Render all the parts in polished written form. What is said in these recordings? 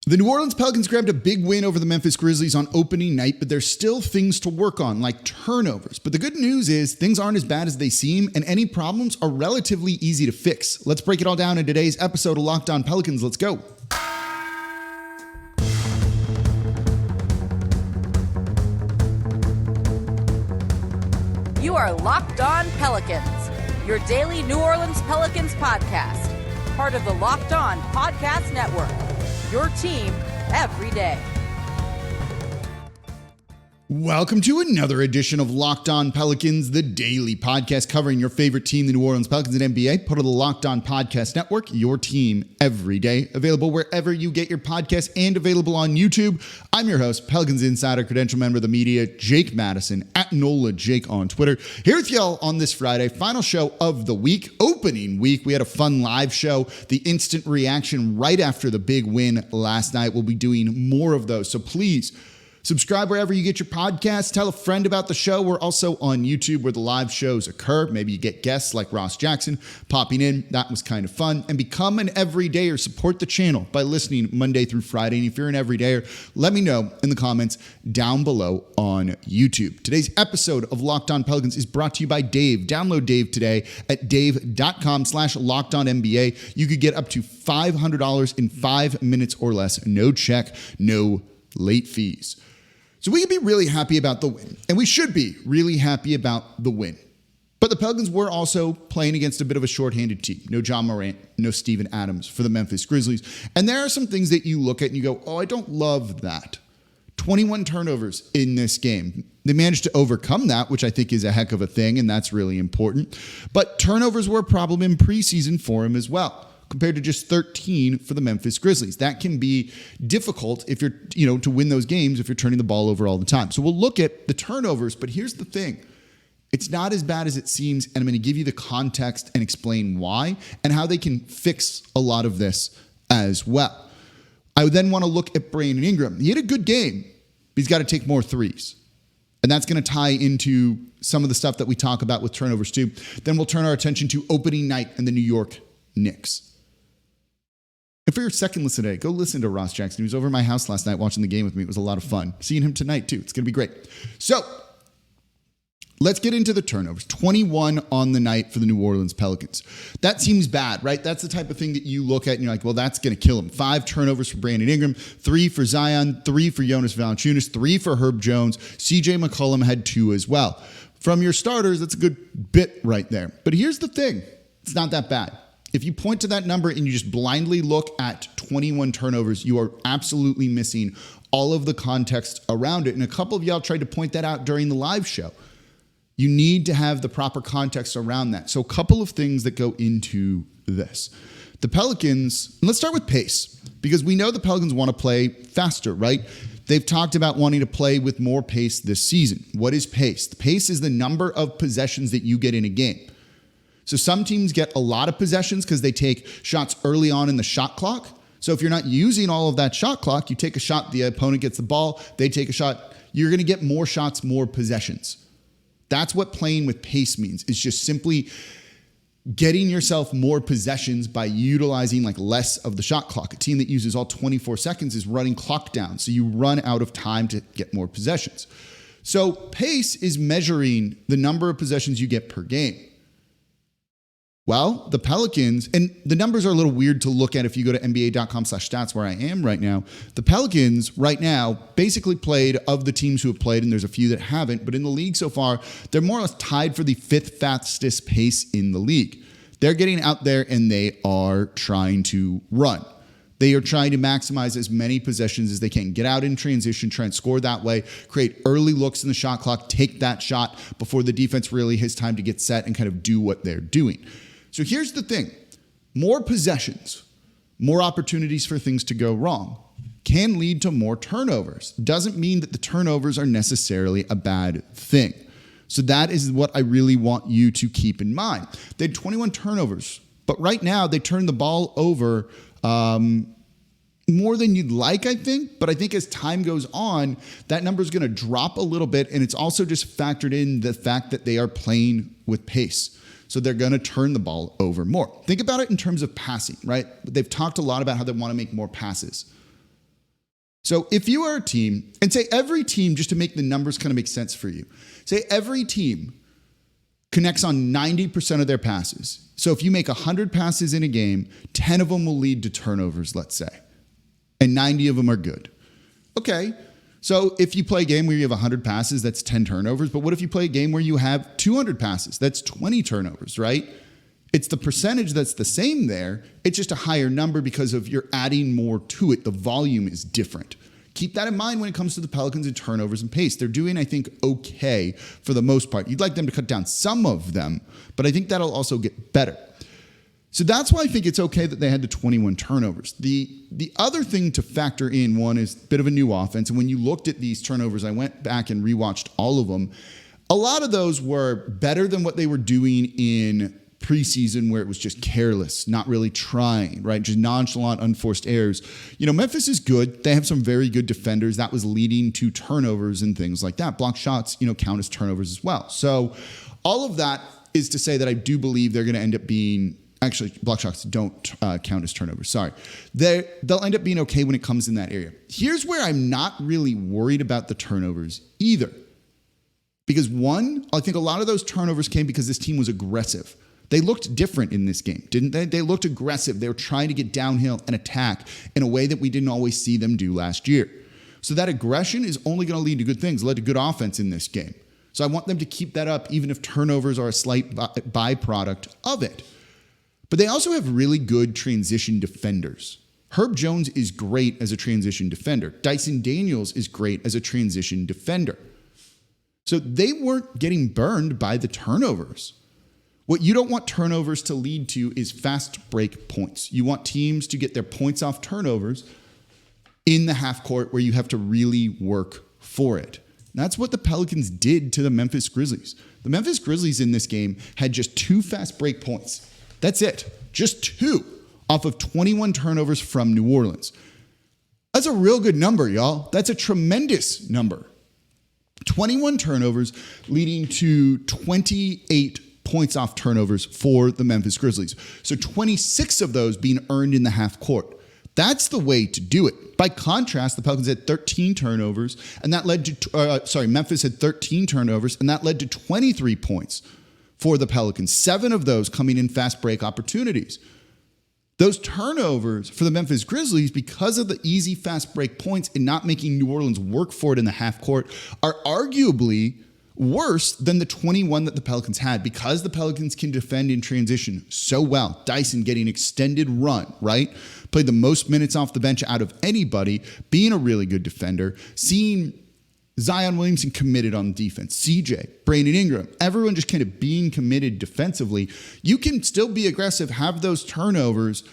The New Orleans Pelicans grabbed a big win over the Memphis Grizzlies on opening night, but there's still things to work on, like turnovers. But the good news is things aren't as bad as they seem, and any problems are relatively easy to fix. Let's break it all down in today's episode of Locked On Pelicans. Let's go. You are Locked On Pelicans, your daily New Orleans Pelicans podcast, part of the Locked On Podcast Network. Your team every day. Welcome to another edition of Locked On Pelicans, the daily podcast covering your favorite team, the New Orleans Pelicans and NBA, part of the Locked On Podcast Network, your team every day. Available wherever you get your podcasts and available on YouTube. I'm your host, Pelicans Insider, credential member of the media, Jake Madison, at NOLA Jake on Twitter. Here with y'all on this Friday, final show of the week, opening week. We had a fun live show, the instant reaction right after the big win last night. We'll be doing more of those, so please subscribe wherever you get your podcasts. Tell a friend about the show. We're also on YouTube where the live shows occur. Maybe you get guests like Ross Jackson popping in. That was kind of fun. And become an everydayer. Support the channel by listening Monday through Friday. And if you're an everydayer, let me know in the comments down below on YouTube. Today's episode of Locked On Pelicans is brought to you by Dave. Download Dave today at dave.com/LockedOnNBA. You could get up to $500 in 5 minutes or less. No check, no late fees. So we can be really happy about the win, and we should be really happy about the win. But the Pelicans were also playing against a bit of a shorthanded team. No John Morant, no Steven Adams for the Memphis Grizzlies. And there are some things that you look at and you go, oh, I don't love that. 21 turnovers in this game. They managed to overcome that, which I think is a heck of a thing, and that's really important. But turnovers were a problem in preseason for him as well, compared to just 13 for the Memphis Grizzlies. That can be difficult if you're, to win those games if you're turning the ball over all the time. So we'll look at the turnovers, but here's the thing. It's not as bad as it seems, and I'm going to give you the context and explain why and how they can fix a lot of this as well. I would then want to look at Brandon Ingram. He had a good game, but he's got to take more threes. And that's going to tie into some of the stuff that we talk about with turnovers too. Then we'll turn our attention to opening night and the New York Knicks. And for your second listen today, go listen to Ross Jackson. He was over at my house last night watching the game with me. It was a lot of fun. Seeing him tonight, too. It's going to be great. So let's get into the turnovers. 21 on the night for the New Orleans Pelicans. That seems bad, right? That's the type of thing that you look at and you're like, well, that's going to kill him. 5 turnovers for Brandon Ingram, 3 for Zion, 3 for Jonas Valanciunas, 3 for Herb Jones. CJ McCollum had 2 as well. From your starters, that's a good bit right there. But here's the thing. It's not that bad. If you point to that number and you just blindly look at 21 turnovers, you are absolutely missing all of the context around it. And a couple of y'all tried to point that out during the live show. You need to have the proper context around that. So a couple of things that go into this. The Pelicans, let's start with pace, because we know the Pelicans want to play faster, right? They've talked about wanting to play with more pace this season. What is pace? The pace is the number of possessions that you get in a game. So some teams get a lot of possessions because they take shots early on in the shot clock. So if you're not using all of that shot clock, you take a shot, the opponent gets the ball, they take a shot, you're going to get more shots, more possessions. That's what playing with pace means. It's just simply getting yourself more possessions by utilizing less of the shot clock. A team that uses all 24 seconds is running clock down. So you run out of time to get more possessions. So pace is measuring the number of possessions you get per game. Well, the Pelicans, and the numbers are a little weird to look at if you go to NBA.com/stats where I am right now. The Pelicans right now basically played, of the teams who have played, and there's a few that haven't, but in the league so far, they're more or less tied for the 5th fastest pace in the league. They're getting out there and they are trying to run. They are trying to maximize as many possessions as they can. Get out in transition, try and score that way, create early looks in the shot clock, take that shot before the defense really has time to get set and kind of do what they're doing. So here's the thing. More possessions, more opportunities for things to go wrong can lead to more turnovers. Doesn't mean that the turnovers are necessarily a bad thing. So that is what I really want you to keep in mind. They had 21 turnovers, but right now they turned the ball over more than you'd like, I think. But I think as time goes on, that number is going to drop a little bit. And it's also just factored in the fact that they are playing with pace. So they're going to turn the ball over more. Think about it in terms of passing, right? They've talked a lot about how they want to make more passes. So if you are a team, and say every team, just to make the numbers kind of make sense for you, say every team connects on 90% of their passes. So if you make 100 passes in a game, 10 of them will lead to turnovers, let's say, and 90 of them are good. Okay, so if you play a game where you have 100 passes, that's 10 turnovers. But what if you play a game where you have 200 passes? That's 20 turnovers, right? It's the percentage that's the same there. It's just a higher number because of you're adding more to it. The volume is different. Keep that in mind when it comes to the Pelicans and turnovers and pace. They're doing, I think, okay for the most part. You'd like them to cut down some of them, but I think that'll also get better. So that's why I think it's okay that they had the 21 turnovers. The other thing to factor in, one, is a bit of a new offense. And when you looked at these turnovers, I went back and rewatched all of them. A lot of those were better than what they were doing in preseason, where it was just careless, not really trying, right? Just nonchalant, unforced errors. Memphis is good. They have some very good defenders. That was leading to turnovers and things like that. Block shots, count as turnovers as well. So all of that is to say that I do believe they're going to end up being, actually, block shots don't count as turnovers. Sorry. They'll end up being okay when it comes in that area. Here's where I'm not really worried about the turnovers either. Because one, I think a lot of those turnovers came because this team was aggressive. They looked different in this game, didn't they? They looked aggressive. They were trying to get downhill and attack in a way that we didn't always see them do last year. So that aggression is only going to lead to good things, led to good offense in this game. So I want them to keep that up, even if turnovers are a slight byproduct of it. But they also have really good transition defenders. Herb Jones is great as a transition defender. Dyson Daniels is great as a transition defender. So they weren't getting burned by the turnovers. What you don't want turnovers to lead to is fast break points. You want teams to get their points off turnovers in the half court where you have to really work for it. That's what the Pelicans did to the Memphis Grizzlies. The Memphis Grizzlies in this game had just 2 fast break points. That's it. Just 2 off of 21 turnovers from New Orleans. That's a real good number, y'all. That's a tremendous number. 21 turnovers leading to 28 points off turnovers for the Memphis Grizzlies. So 26 of those being earned in the half court. That's the way to do it. By contrast, the Pelicans had 13 turnovers, and that led to, Memphis had 13 turnovers, and that led to 23 points for the Pelicans. 7 of those coming in fast break opportunities. Those turnovers for the Memphis Grizzlies, because of the easy fast break points and not making New Orleans work for it in the half court, are arguably worse than the 21 that the Pelicans had, because the Pelicans can defend in transition so well. Dyson getting extended run, right? Played the most minutes off the bench out of anybody, being a really good defender, seeing Zion Williamson committed on defense, CJ, Brandon Ingram, everyone just kind of being committed defensively. You can still be aggressive, have those turnovers,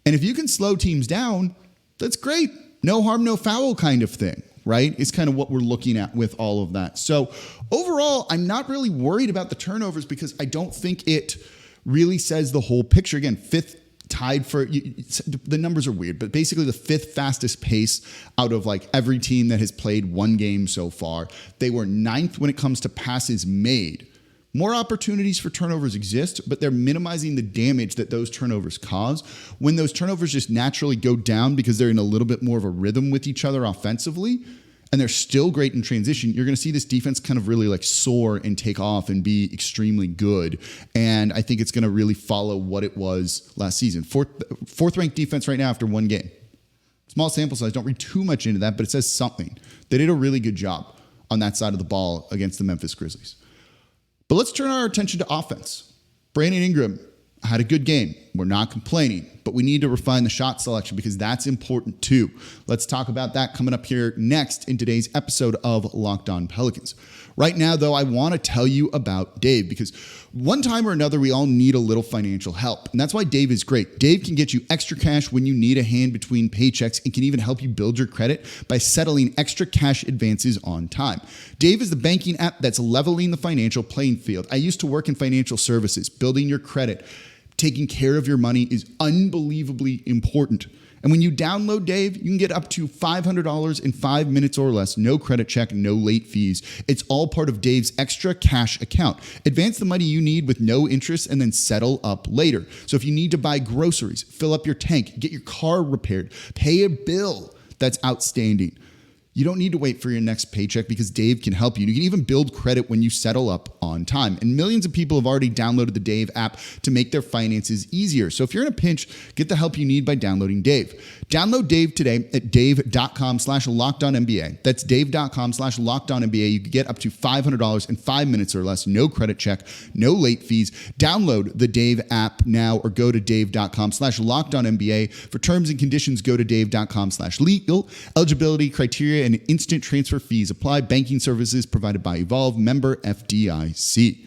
and if you can slow teams down, that's great. No harm, no foul kind of thing, right? It's kind of what we're looking at with all of that. So overall, I'm not really worried about the turnovers because I don't think it really says the whole picture. Again, 5th tied for, the numbers are weird, but basically the 5th fastest pace out of like every team that has played one game so far. They were 9th when it comes to passes made. More opportunities for turnovers exist, but they're minimizing the damage that those turnovers cause. When those turnovers just naturally go down because they're in a little bit more of a rhythm with each other offensively, and they're still great in transition, you're going to see this defense kind of really like soar and take off and be extremely good. And I think it's going to really follow what it was last season. Fourth ranked defense right now after one game. Small sample size, don't read too much into that, but it says something. They did a really good job on that side of the ball against the Memphis Grizzlies. But let's turn our attention to offense. Brandon Ingram had a good game. We're not complaining, but we need to refine the shot selection because that's important too. Let's talk about that coming up here next in today's episode of Locked On Pelicans. Right now, though, I want to tell you about Dave because one time or another, we all need a little financial help. And that's why Dave is great. Dave can get you extra cash when you need a hand between paychecks and can even help you build your credit by settling extra cash advances on time. Dave is the banking app that's leveling the financial playing field. I used to work in financial services. Building your credit, taking care of your money is unbelievably important. And when you download Dave, you can get up to $500 in 5 minutes or less, no credit check, no late fees. It's all part of Dave's extra cash account. Advance the money you need with no interest and then settle up later. So if you need to buy groceries, fill up your tank, get your car repaired, pay a bill that's outstanding, You don't need to wait for your next paycheck because Dave can help you. You can even build credit when you settle up on time. And millions of people have already downloaded the Dave app to make their finances easier. So if you're in a pinch, get the help you need by downloading Dave. Download Dave today at dave.com/lockedonnba. That's dave.com/lockedonnba. You can get up to $500 in 5 minutes or less. No credit check, no late fees. Download the Dave app now or go to dave.com/lockedonnba. For terms and conditions, go to dave.com/legal. Eligibility criteria and instant transfer fees apply. Banking services provided by Evolve, member FDIC.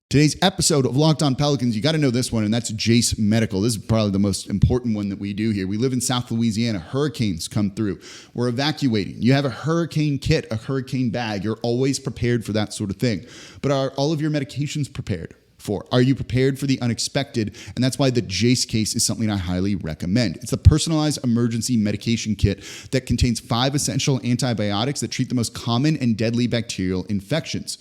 Today's episode of Locked On Pelicans, you got to know this one, and that's Jase Medical. This is probably the most important one that we do here. We live in South Louisiana. Hurricanes come through. We're evacuating. You have a hurricane kit, a hurricane bag. You're always prepared for that sort of thing. But are all of your medications prepared for? Are you prepared for the unexpected? And that's why the Jase case is something I highly recommend. It's a personalized emergency medication kit that contains 5 essential antibiotics that treat the most common and deadly bacterial infections.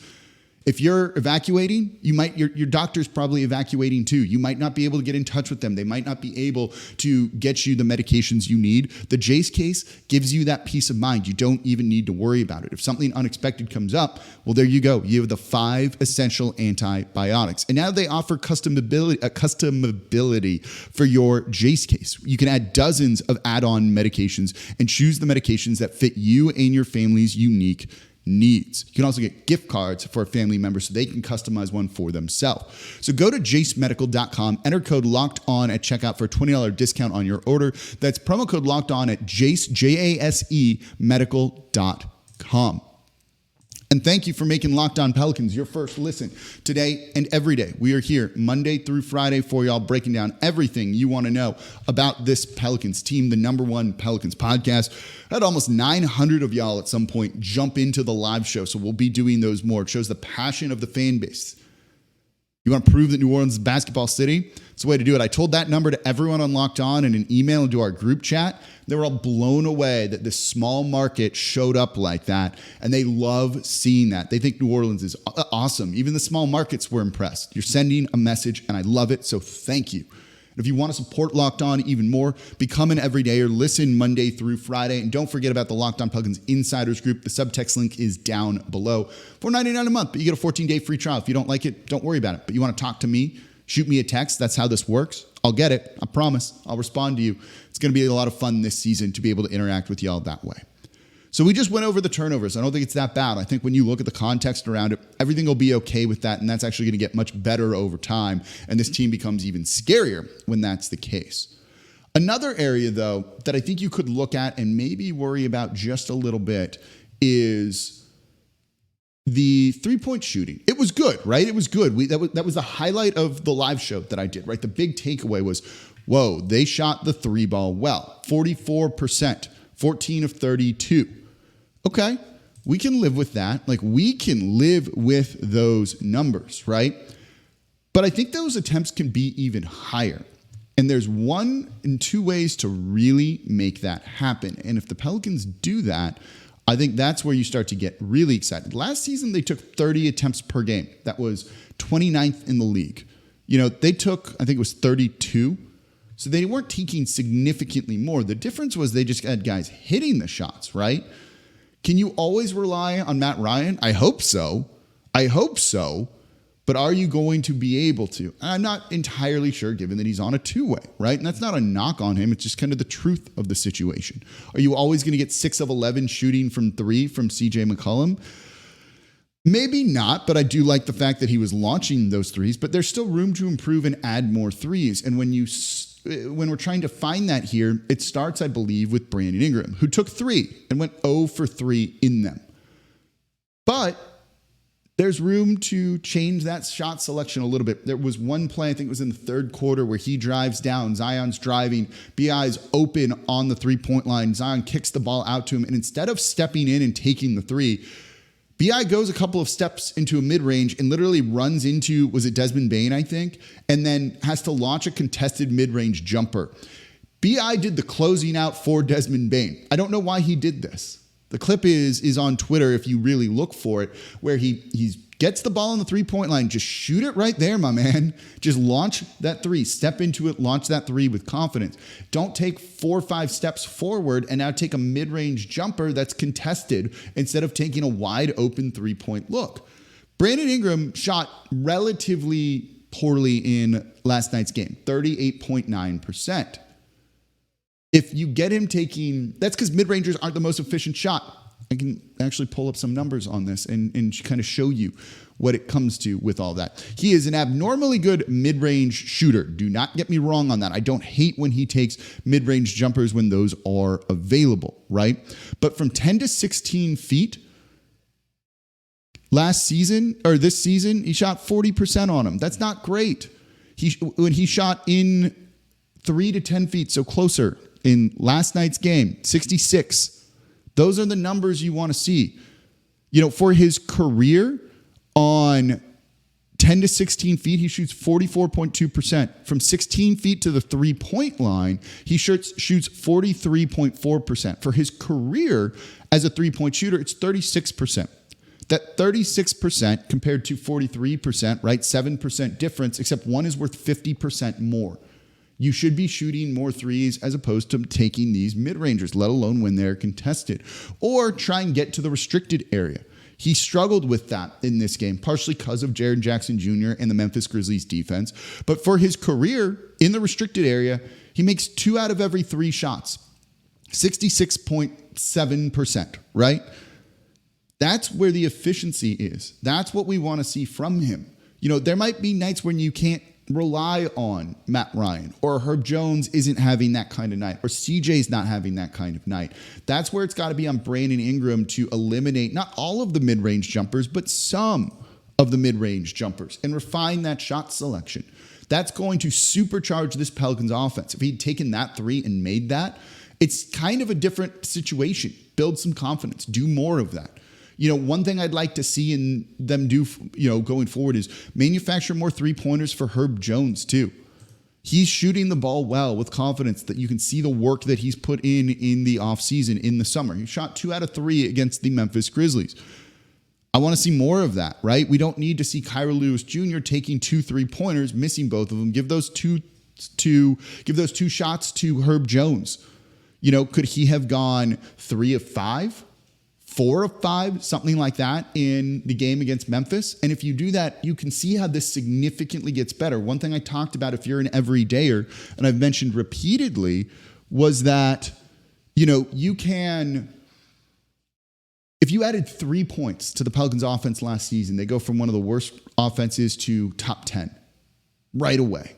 If you're evacuating, your doctor's probably evacuating too. You might not be able to get in touch with them. They might not be able to get you the medications you need. The Jase case gives you that peace of mind. You don't even need to worry about it. If something unexpected comes up, well, there you go. You have the 5 essential antibiotics. And now they offer customability for your Jase case. You can add dozens of add-on medications and choose the medications that fit you and your family's unique needs. You can also get gift cards for a family member so they can customize one for themselves. So go to jasemedical.com, enter code locked on at checkout for a $20 discount on your order. That's promo code locked on at Jase medical.com. And thank you for making Locked On Pelicans your first listen today and every day. We are here Monday through Friday for y'all, breaking down everything you want to know about this Pelicans team, the #1 Pelicans podcast. I had almost 900 of y'all at some point jump into the live show, so we'll be doing those more. It shows the passion of the fan base. You want to prove that New Orleans is a basketball city? It's the way to do it. I told that number to everyone on Locked On in an email into our group chat. They were all blown away that this small market showed up like that, and they love seeing that. They think New Orleans is awesome. Even the small markets were impressed. You're sending a message, and I love it, so thank you. And if you want to support Locked On even more, become an everydayer. Listen Monday through Friday. And don't forget about the Locked On Pelicans Insiders Group. The subtext link is down below. $4.99 a month, but you get a 14-day free trial. If you don't like it, don't worry about it. But you want to talk to me, shoot me a text. That's how this works. I'll get it. I promise. I'll respond to you. It's going to be a lot of fun this season to be able to interact with y'all that way. So we just went over the turnovers. I don't think it's that bad. I think when you look at the context around it, everything will be okay with that, and that's actually going to get much better over time, and this team becomes even scarier when that's the case. Another area, though, that I think you could look at and maybe worry about just a little bit is the three-point shooting. It was good, right? It was good. That was the highlight of the live show that I did, right? The big takeaway was, whoa, they shot the three ball well. 44%, 14 of 32. Okay, we can live with that. Like, we can live with those numbers, right? But I think those attempts can be even higher. And there's 1 and 2 ways to really make that happen. And if the Pelicans do that, I think that's where you start to get really excited. Last season, they took 30 attempts per game. That was 29th in the league. You know, they took, I think it was 32. So they weren't taking significantly more. The difference was they just had guys hitting the shots, right? Can you always rely on Matt Ryan? I hope so. But are you going to be able to? I'm not entirely sure, given that he's on a 2-way, right? And that's not a knock on him. It's just kind of the truth of the situation. Are you always going to get 6 of 11 shooting from 3 from CJ McCollum? Maybe not, but I do like the fact that he was launching those threes, but there's still room to improve and add more threes. And when we're trying to find that here, it starts, I believe, with Brandon Ingram, who took 3 and went 0 for 3 in them. But there's room to change that shot selection a little bit. There was one play, I think it was in the third quarter, where he drives down, Zion's driving, BI's open on the three-point line, Zion kicks the ball out to him, and instead of stepping in and taking the 3, BI goes a couple of steps into a mid-range and literally runs into, was it Desmond Bane, I think, and then has to launch a contested mid-range jumper. BI did the closing out for Desmond Bane. I don't know why he did this. The clip is on Twitter if you really look for it, where he gets the ball on the three-point line. Just shoot it right there, my man. Just launch that three. Step into it. Launch that three with confidence. Don't take 4 or 5 steps forward and now take a mid-range jumper that's contested instead of taking a wide-open three-point look. Brandon Ingram shot relatively poorly in last night's game, 38.9%. If you get him taking, that's because mid-rangers aren't the most efficient shot. I can actually pull up some numbers on this and kind of show you what it comes to with all that. He is an abnormally good mid-range shooter. Do not get me wrong on that. I don't hate when he takes mid-range jumpers when those are available, right? But from 10 to 16 feet, this season, he shot 40% on him. That's not great. When he shot in 3 to 10 feet, so closer, in last night's game, 66. Those are the numbers you want to see. For his career on 10 to 16 feet, he shoots 44.2%. From 16 feet to the three-point line, he shoots 43.4%. For his career as a three-point shooter, it's 36%. That 36% compared to 43%, right? 7% difference, except one is worth 50% more. You should be shooting more threes as opposed to taking these mid-rangers, let alone when they're contested. Or try and get to the restricted area. He struggled with that in this game, partially because of Jaren Jackson Jr. and the Memphis Grizzlies defense. But for his career in the restricted area, he makes 2 out of every 3 shots. 66.7%, right? That's where the efficiency is. That's what we want to see from him. There might be nights when you can't rely on Matt Ryan, or Herb Jones isn't having that kind of night, or CJ's not having that kind of night. That's where it's got to be on Brandon Ingram to eliminate not all of the mid-range jumpers, but some of the mid-range jumpers and refine that shot selection. That's going to supercharge this Pelicans offense. If he'd taken that 3 and made that, it's kind of a different situation. Build some confidence. Do more of that. One thing I'd like to see in them do, going forward is manufacture more three-pointers for Herb Jones too. He's shooting the ball well with confidence that you can see the work that he's put in the offseason, in the summer. He shot 2 out of 3 against the Memphis Grizzlies. I want to see more of that, right? We don't need to see Kyra Lewis Jr. taking 2 3-pointers, missing both of them. Give those two shots to Herb Jones. Could he have gone 3 of 5? 4 of 5, something like that in the game against Memphis. And if you do that, you can see how this significantly gets better. One thing I talked about, if you're an everydayer, and I've mentioned repeatedly, was that, you can, if you added 3 points to the Pelicans offense last season, they go from one of the worst offenses to top 10 right away.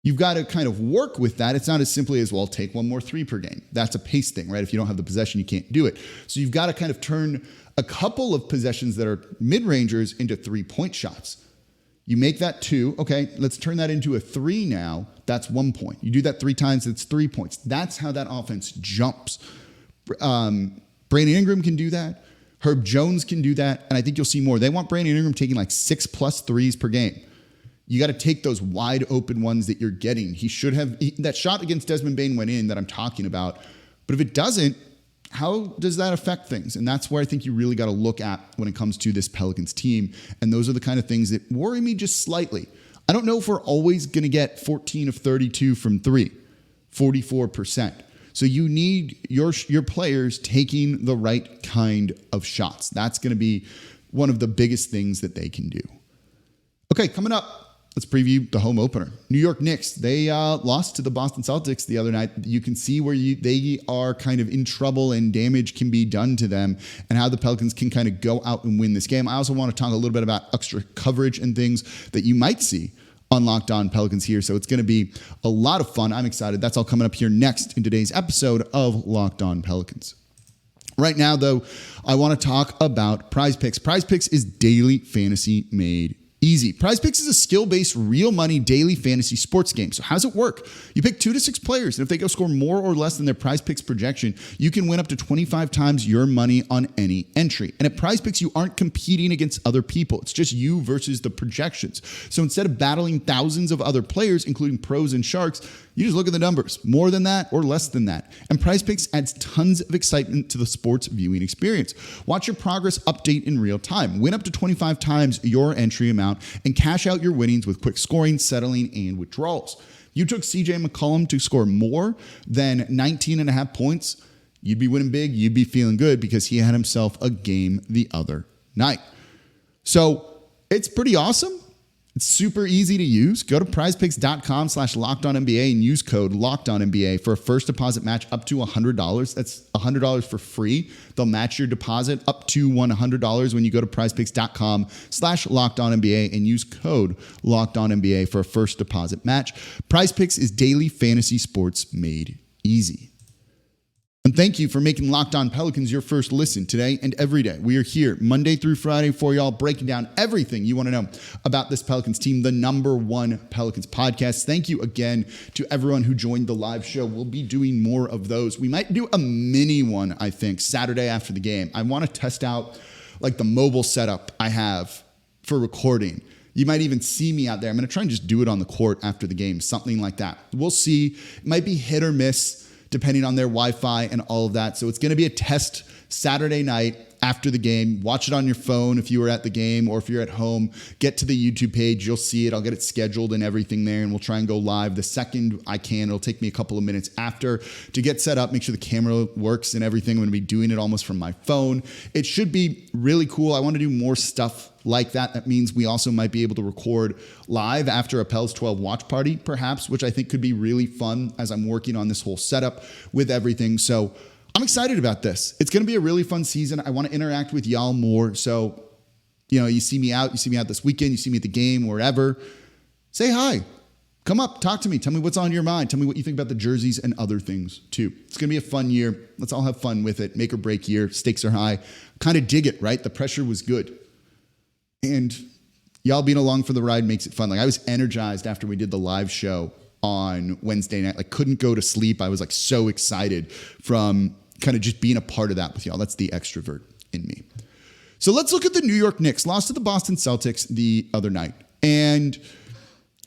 You've got to kind of work with that. It's not as simply as, well, take 1 more 3 per game. That's a pace thing, right? If you don't have the possession, you can't do it. So you've got to kind of turn a couple of possessions that are mid-rangers into 3-point shots. You make that 2. Okay, let's turn that into a 3 now. That's 1 point. You do that 3 times, it's 3 points. That's how that offense jumps. Brandon Ingram can do that. Herb Jones can do that. And I think you'll see more. They want Brandon Ingram taking like 6+ threes per game. You got to take those wide open ones that you're getting. He should have, that shot against Desmond Bane went in that I'm talking about. But if it doesn't, how does that affect things? And that's where I think you really got to look at when it comes to this Pelicans team. And those are the kind of things that worry me just slightly. I don't know if we're always going to get 14 of 32 from 3, 44%. So you need your players taking the right kind of shots. That's going to be one of the biggest things that they can do. Okay, coming up, let's preview the home opener. New York Knicks, they lost to the Boston Celtics the other night. You can see where they are kind of in trouble and damage can be done to them and how the Pelicans can kind of go out and win this game. I also want to talk a little bit about extra coverage and things that you might see on Locked On Pelicans here. So it's going to be a lot of fun. I'm excited. That's all coming up here next in today's episode of Locked On Pelicans. Right now, though, I want to talk about PrizePicks. PrizePicks is daily fantasy made easy. PrizePicks is a skill-based, real money daily fantasy sports game. So how does it work? You pick 2 to 6 players, and if they go score more or less than their PrizePicks projection, you can win up to 25 times your money on any entry. And at PrizePicks, you aren't competing against other people. It's just you versus the projections. So instead of battling thousands of other players, including pros and sharks, you just look at the numbers, more than that or less than that. And PrizePicks adds tons of excitement to the sports viewing experience. Watch your progress update in real time. Win up to 25 times your entry amount and cash out your winnings with quick scoring, settling, and withdrawals. You took CJ McCollum to score more than 19.5 points. You'd be winning big. You'd be feeling good because he had himself a game the other night. So it's pretty awesome. It's super easy to use. Go to prizepicks.com/LockedOnNBA and use code LockedOnNBA for a first deposit match up to $100. That's $100 for free. They'll match your deposit up to $100 when you go to prizepicks.com/LockedOnNBA and use code LockedOnNBA for a first deposit match. PrizePicks is daily fantasy sports made easy. And thank you for making Locked On Pelicans your first listen today and every day. We are here Monday through Friday for y'all, breaking down everything you want to know about this Pelicans team, the #1 Pelicans podcast. Thank you again to everyone who joined the live show. We'll be doing more of those. We might do a mini one, I think, Saturday after the game. I want to test out like the mobile setup I have for recording. You might even see me out there. I'm going to try and just do it on the court after the game, something like that. We'll see. It might be hit or miss, depending on their Wi-Fi and all of that. So it's going to be a test Saturday night after the game. Watch it on your phone if you were at the game, or if you're at home, get to the YouTube page. You'll see it. I'll get it scheduled and everything there, and we'll try and go live the second I can. It'll take me a couple of minutes after to get set up, make sure the camera works and everything. I'm going to be doing it almost from my phone. It should be really cool. I want to do more stuff like that. That means we also might be able to record live after a Pels 12 watch party, perhaps, which I think could be really fun as I'm working on this whole setup with everything. So I'm excited about this. It's going to be a really fun season. I want to interact with y'all more. So, you see me out this weekend, you see me at the game, wherever. Say hi. Come up, talk to me. Tell me what's on your mind. Tell me what you think about the jerseys and other things too. It's going to be a fun year. Let's all have fun with it. Make or break year. Stakes are high. Kind of dig it, right? The pressure was good. And y'all being along for the ride makes it fun. Like, I was energized after we did the live show on Wednesday night. Like, couldn't go to sleep. I was like so excited from kind of just being a part of that with y'all. That's the extrovert in me. So let's look at the New York Knicks. Lost to the Boston Celtics the other night. And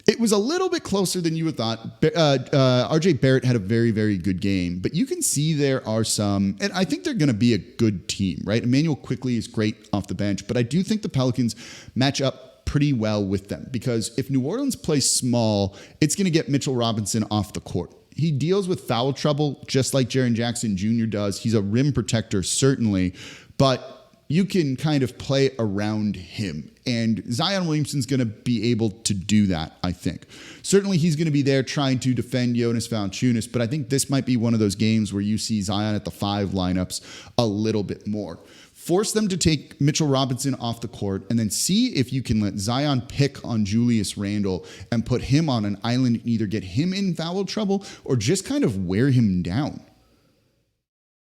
it was a little bit closer than you would thought. RJ Barrett had a very, very good game, but you can see there are some, and I think they're going to be a good team, right? Emmanuel Quickley is great off the bench, but I do think the Pelicans match up pretty well with them, because if New Orleans plays small, it's going to get Mitchell Robinson off the court. He deals with foul trouble just like Jaren Jackson Jr. does. He's a rim protector, certainly, but you can kind of play around him. And Zion Williamson's going to be able to do that, I think. Certainly he's going to be there trying to defend Jonas Valanciunas, but I think this might be one of those games where you see Zion at the 5 lineups a little bit more. Force them to take Mitchell Robinson off the court, and then see if you can let Zion pick on Julius Randle and put him on an island and either get him in foul trouble or just kind of wear him down.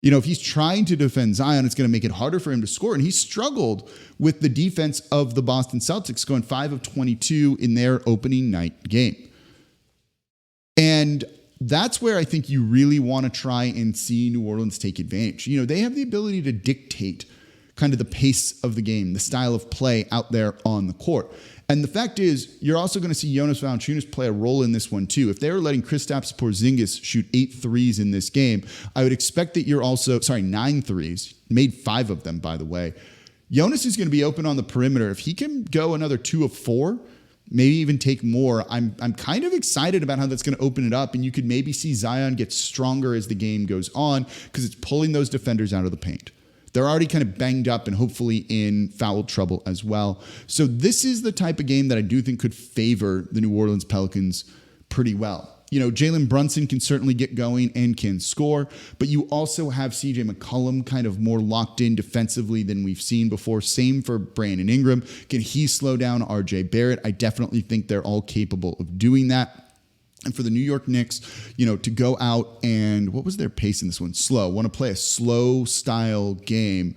If he's trying to defend Zion, it's going to make it harder for him to score. And he struggled with the defense of the Boston Celtics, going 5 of 22 in their opening night game. And that's where I think you really want to try and see New Orleans take advantage. They have the ability to dictate kind of the pace of the game, the style of play out there on the court. And the fact is, you're also going to see Jonas Valanciunas play a role in this one too. If they were letting Kristaps Porzingis shoot 8 threes in this game, I would expect that you're also, 9 threes, made 5 of them, by the way. Jonas is going to be open on the perimeter. If he can go another 2 of 4, maybe even take more, I'm kind of excited about how that's going to open it up. And you could maybe see Zion get stronger as the game goes on, because it's pulling those defenders out of the paint. They're already kind of banged up and hopefully in foul trouble as well. So this is the type of game that I do think could favor the New Orleans Pelicans pretty well. Jalen Brunson can certainly get going and can score, but you also have CJ McCollum kind of more locked in defensively than we've seen before. Same for Brandon Ingram. Can he slow down RJ Barrett? I definitely think they're all capable of doing that. And for the New York Knicks, to go out and, what was their pace in this one? Slow. Want to play a slow style game.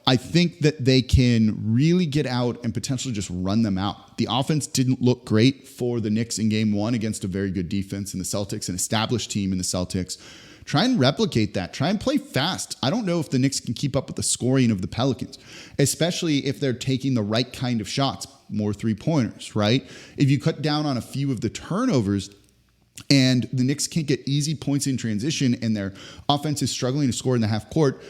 I think that they can really get out and potentially just run them out. The offense didn't look great for the Knicks in game one against a very good defense in the Celtics, an established team in the Celtics. Try and replicate that. Try and play fast. I don't know if the Knicks can keep up with the scoring of the Pelicans, especially if they're taking the right kind of shots, more three-pointers, right? If you cut down on a few of the turnovers, and the Knicks can't get easy points in transition and their offense is struggling to score in the half court,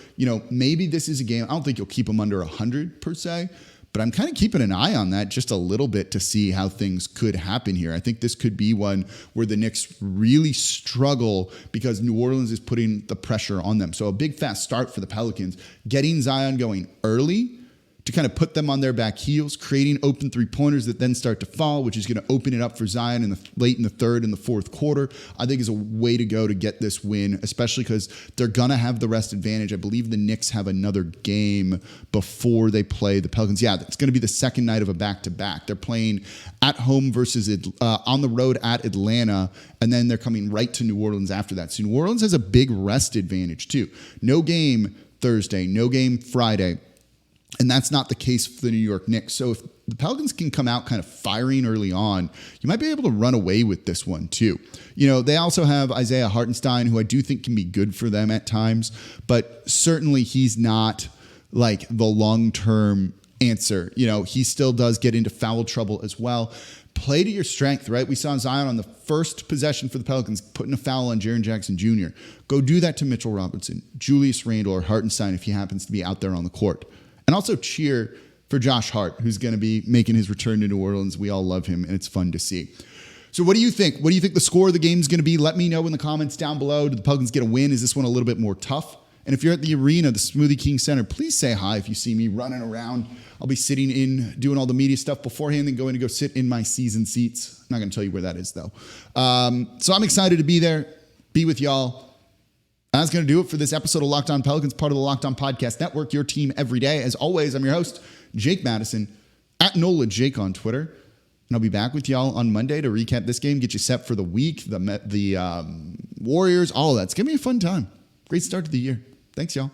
maybe this is a game. I don't think you'll keep them under 100 per se, but I'm kind of keeping an eye on that just a little bit to see how things could happen here. I think this could be one where the Knicks really struggle because New Orleans is putting the pressure on them. So a big fast start for the Pelicans, getting Zion going early to kind of put them on their back heels, creating open three-pointers that then start to fall, which is going to open it up for Zion late in the third and the fourth quarter, I think is a way to go to get this win, especially because they're going to have the rest advantage. I believe the Knicks have another game before they play the Pelicans. Yeah, it's going to be the second night of a back-to-back. They're playing at home versus on the road at Atlanta, and then they're coming right to New Orleans after that. So New Orleans has a big rest advantage too. No game Thursday, no game Friday. And that's not the case for the New York Knicks. So if the Pelicans can come out kind of firing early on, you might be able to run away with this one too. They also have Isaiah Hartenstein, who I do think can be good for them at times, but certainly he's not like the long-term answer. He still does get into foul trouble as well. Play to your strength, right? We saw Zion on the first possession for the Pelicans putting a foul on Jaren Jackson Jr. Go do that to Mitchell Robinson, Julius Randle, or Hartenstein if he happens to be out there on the court. And also cheer for Josh Hart, who's going to be making his return to New Orleans. We all love him, and it's fun to see. So what do you think? What do you think the score of the game is going to be? Let me know in the comments down below. Did the Pelicans get a win? Is this one a little bit more tough? And if you're at the arena, the Smoothie King Center, please say hi if you see me running around. I'll be sitting in, doing all the media stuff beforehand, then going to go sit in my season seats. I'm not going to tell you where that is, though. So I'm excited to be there, be with y'all. That's going to do it for this episode of Locked On Pelicans, part of the Locked On Podcast Network, your team every day. As always, I'm your host, Jake Madison, at NOLA Jake on Twitter. And I'll be back with y'all on Monday to recap this game, get you set for the week, the Warriors, all of that. It's going to be a fun time. Great start to the year. Thanks, y'all.